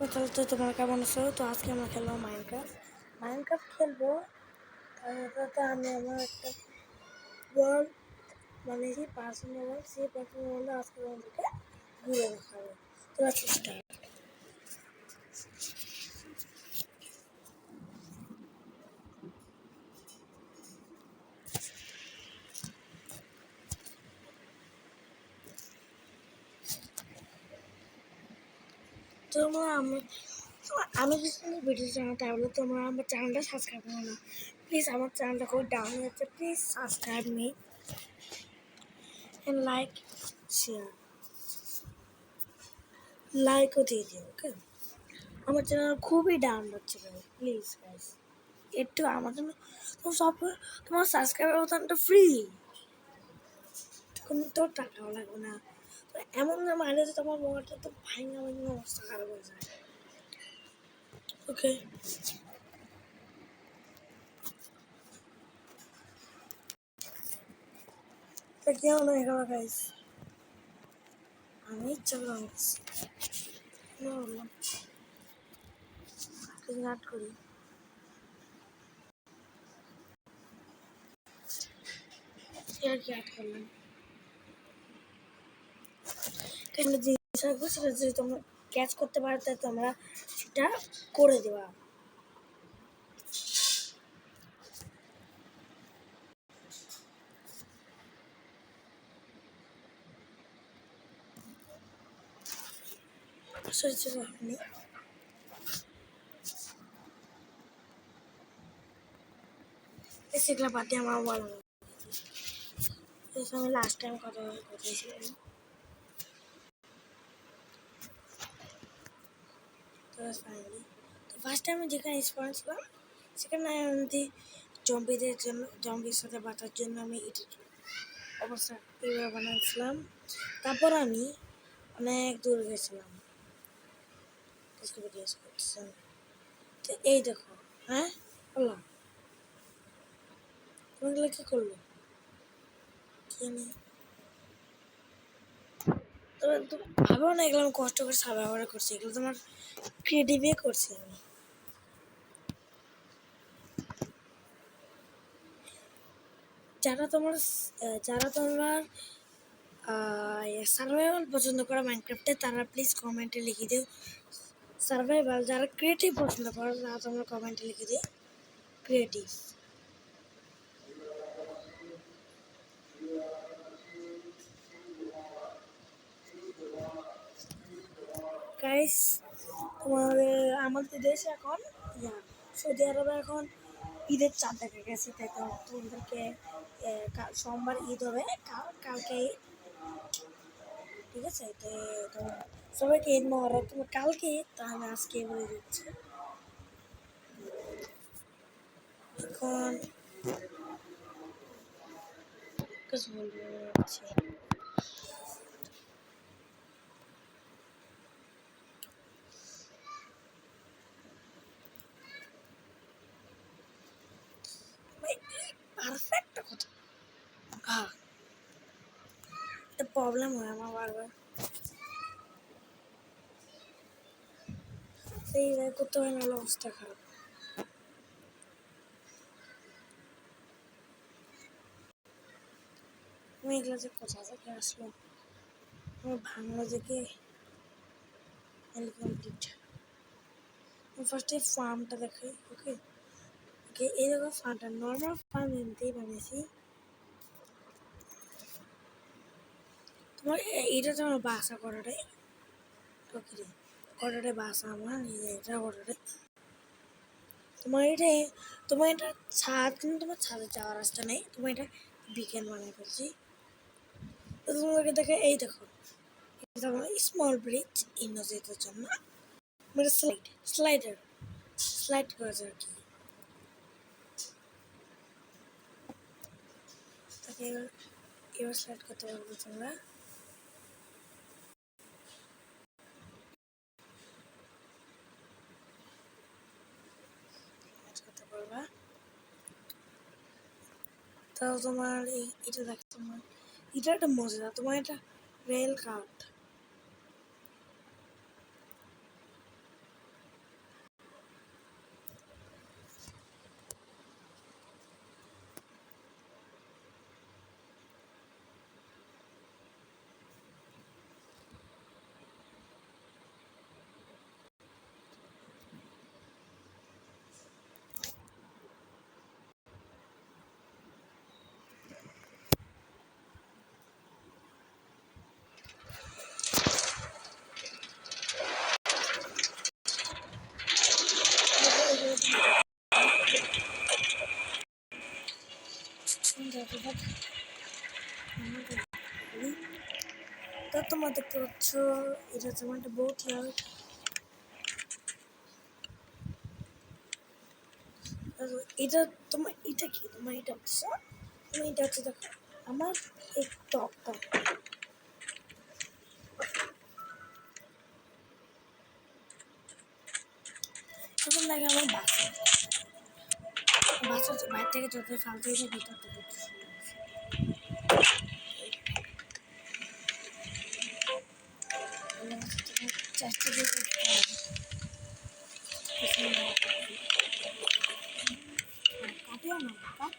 তাহলে তো তোমরা কেমন আছো? তো আজকে আমরা খেলবো মাইনক্রাফট খেলবো। তাতে আমি আমার একটা ওয়ার্ল্ড বানিয়েছি, পার্সোনাল ওয়ার্ল্ড। সেই পার্সোনাল ওয়ার্ল্ডে আজকে আমাদেরকে ঘুরে দেখাবো। তো স্টার্ট। তোমরা আমি যদি ভিডিও চাই তাহলে তোমরা আমার চ্যানেলটা সাবস্ক্রাইব করো না প্লিজ। আমার চ্যানেলটা খুব ডাউন হয়ে যাচ্ছে, please subscribe me and share লাইকও দিয়ে দিও। ওকে, আমার চ্যানেল খুবই ডাউন হচ্ছে ভাই, প্লিজ গাইস একটু আমার জন্য। তোমার সাবস্ক্রাইবার বোতামটা ফ্রি, কোনো তোর টাকাও লাগবে না। তো এমন না মাইলে যে তোমার মোবাইলটা তো ভাঙা অবস্থা খারাপ হয়ে যায়। ওকে, তো কেউ নয় এখানে গাইস, আমি ইচ্ছা করে আনতেছি নাট করি। আর কি অ্যাড করলাম, কেন জিনিস রাখবো সেটা যদি তোমরা ক্যাচ করতে পারো তাই তোমরা সেটা করে দেওয়া। হয়নি, সেগুলো বাদ দিয়ে আমার বলা আমি লাস্ট টাইম কথা বলেছিলাম। তো ফাইনালি তো ফার্স্ট টাইম যেখানে স্পন ছিলাম সেখানে আমি জম্বিদের জন্য, জম্বির সাথে বাঁচার জন্য আমি এটা অবস্থা এইভাবে বানাচ্ছিলাম। তারপর আমি অনেক দূর গেছিলাম, করতেছিলাম। তো এই দেখো, হ্যাঁ বললাম তোমাগুলো কি করলো কি নেই। তো ভাবেও না এগুলো আমি কষ্ট করে ব্যবহার করছি, এগুলো তোমার ক্রিয়েটিভে করছি আমি। যারা তোমার সার্ভাইভাল পছন্দ করে মাইনক্রাফটে তারা প্লিজ কমেন্টে লিখে দিও সার্ভাইভাল। যারা ক্রিয়েটিভ পছন্দ করে তারা তোমরা কমেন্টে লিখে দিও ক্রিয়েটিভ। গাইস আমাদের দেশে এখন সৌদি আরবে এখন ঈদের চাঁদ দেখা গেছে, তাই তো তোমাদেরকে সোমবার ঈদ হবে, কালকে ঠিক আছে। তো সবাইকে ঈদ মোবারক। তোমার কালকে ঈদ, তাহলে আজকে বলে দিচ্ছি। এখন কিছু বলতে পারছি পারফেক্ট কথা। হ্যাঁ, একটা প্রবলেম হয় আমার বারবার, এইভাবে করতে হয় নাহলে অবস্থা খারাপ। আমি এগুলো যে কোথা থেকে আসলো, আমার বাংলা থেকে কমপ্লিট। ফার্স্টে ফার্মটা দেখাই। ওকে ওকে, এই দেখো ফার্মটা নর্মাল ফার্ম এমনিতেই বানিয়েছি। তোমার এটা তোমার বাসা করাটাই, ওকে করাটাই বাসা আমার, এটা করাটাই তোমার এটা ছাদ, কিন্তু তোমার ছাদে যাওয়ার রাস্তা নেই। তোমার এটা বিকেল বানিয়ে ফেলছি। তো তোমাকে দেখে এই দেখো, এটা আমার স্মল ব্রিজ ইনোজেটের জন্য, মানে স্লাইড করেছে আর কি। তাকে এবার স্লাইড করতে পারবো তোমরা। করতে পারবা। তাও তোমার এটা দেখো, তোমার এটা একটা মজা, তোমার এটা রেল কার্ট। তো তোমরা দেখতে পাচ্ছ এটা হচ্ছে আমার একটা বোট ইয়ার। এটা তোমার এটা কি তোমার এটা হচ্ছে তুমি এটা হচ্ছে দেখো আমার এই টপটা তখন দেখে আমার বাচ্চা বাচ্চা বাইরে থেকে যত ফালতু হয়েছে ভিতর থেকে চেষ্টা দিয়ে করতে হবে কাটিও না কাট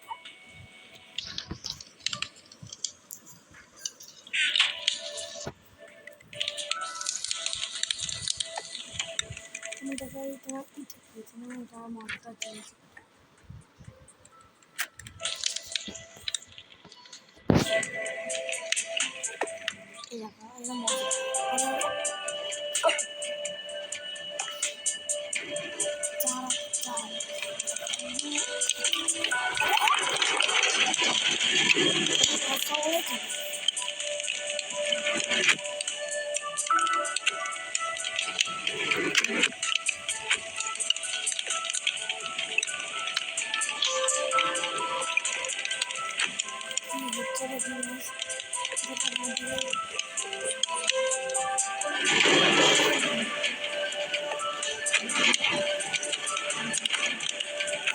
তুমি দেখো তোমার পিঠে খেয়েছে না এটা মনটা চলছে এই দেখো এটা মজা চার চার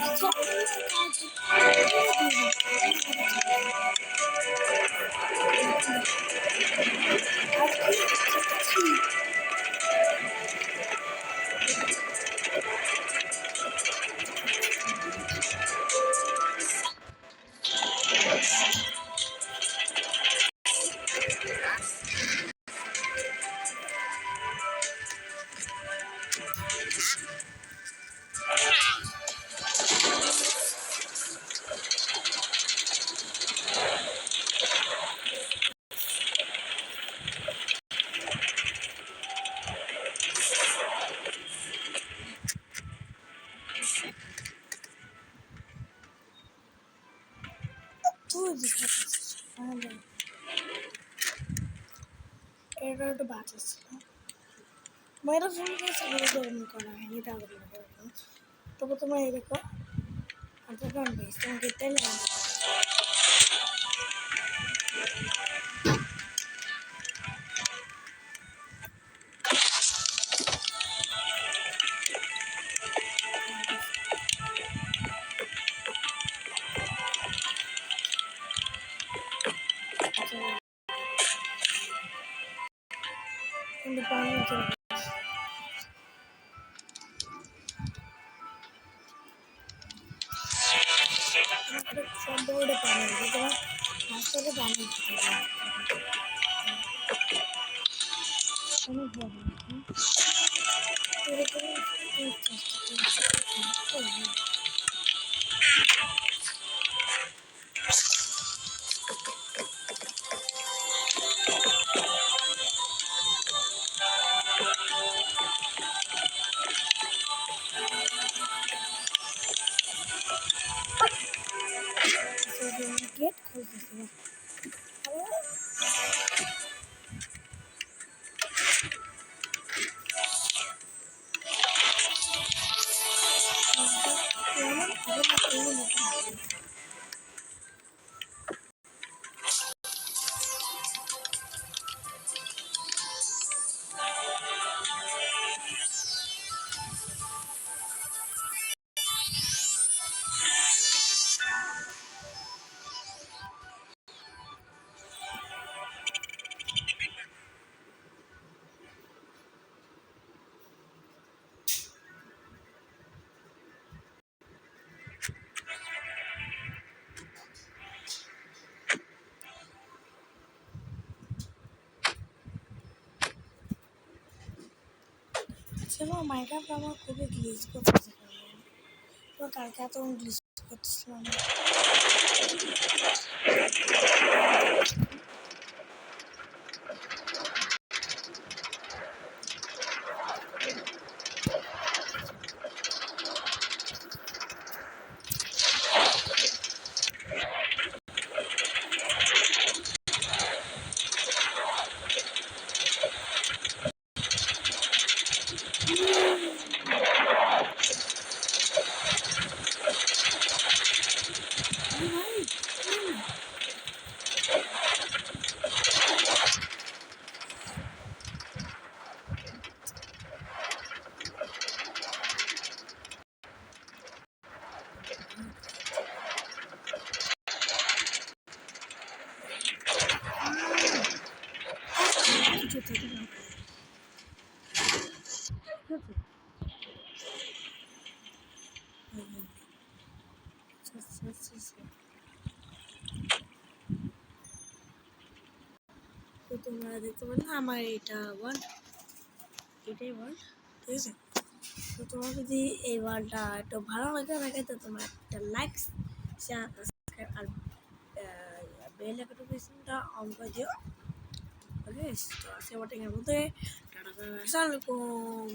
সবাই হচ্ছে এটা একটু বাঁচাচ্ছিল মেয়েরা ফোন করে চাকরি গরম করা হয়নি তাদের তবে তোমার এই দেখো আচ্ছা বেশ তোমাকে তেলে কিন্তু পানি সম্পূর্ণ পানি তোমার রাস্তাতে পানি অনেক বড় এরকম গেট খুলতেছে ছিল মাইনক্রাফট আমার খুবই গ্লিচ করতেছে তো কালকে এত গ্লিচ করতেছিলাম কিছু থেকে না তো তোমরা দেখতে পারো আমার এটা ওয়ার্ল্ড, এটাই ওয়ার্ল্ড, ঠিক আছে। তো তোমার যদি এই ওয়ার্ল্ডটা একটু ভালো লাগে থাকে তো তোমার একটা লাইক শেয়ার সাবস্ক্রাইব আর বেল নোটিফিকেশনটা অন করে দিও। ওকে, তো আজকে ওয়াটিংয়ের মধ্যে টাটা, আসসালামু আলাইকুম।